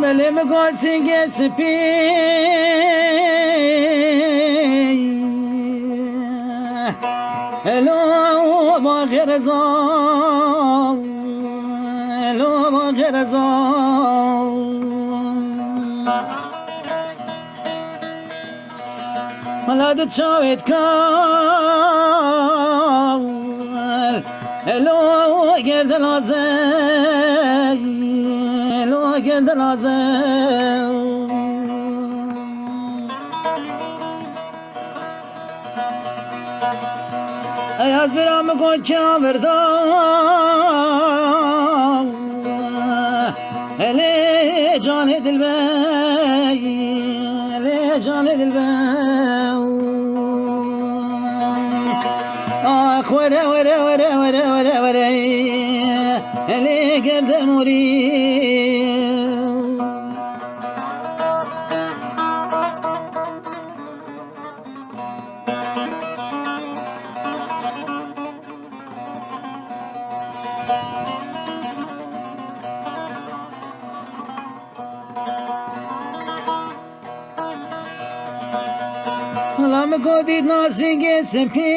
ملي مقاسي سبي هلو باغر زال هلو باغر زال ملاد تشاويت كال هلو گرد لازم هلو گرد لازم ای از برام گوچه بردم هلی جان دل بی هلی جان دل بی آخ وره وره وره وره وره وره هلی گرد موری لام گودید ناسیگ سپی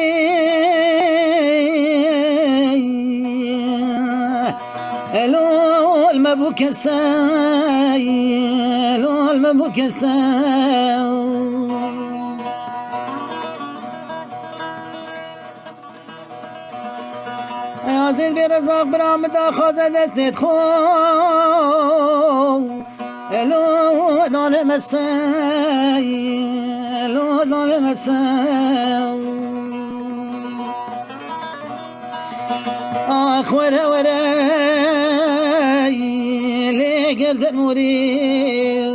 الول مبو کسای الول مبو کسای عزیز برزاق برام دا خوازه دستت خو الو دانه مسای الو دانه مسای آخ وره وره لی گرد موری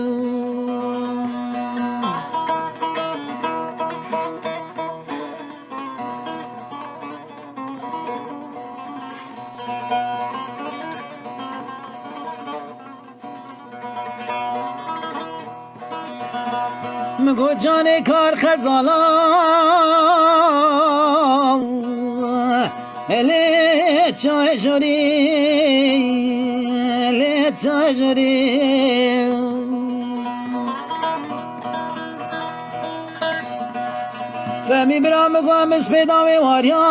مگو جان کار خزالا الی چای جوری الی چای جوری فهمی برا مگو هم اسپیداوی واریا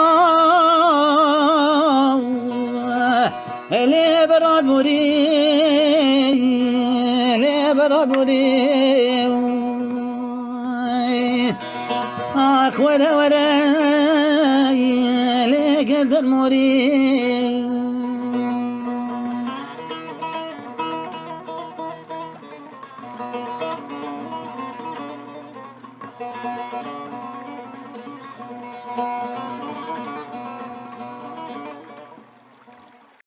الی براد موری الی براد موری آخ وره وره لی گردن موری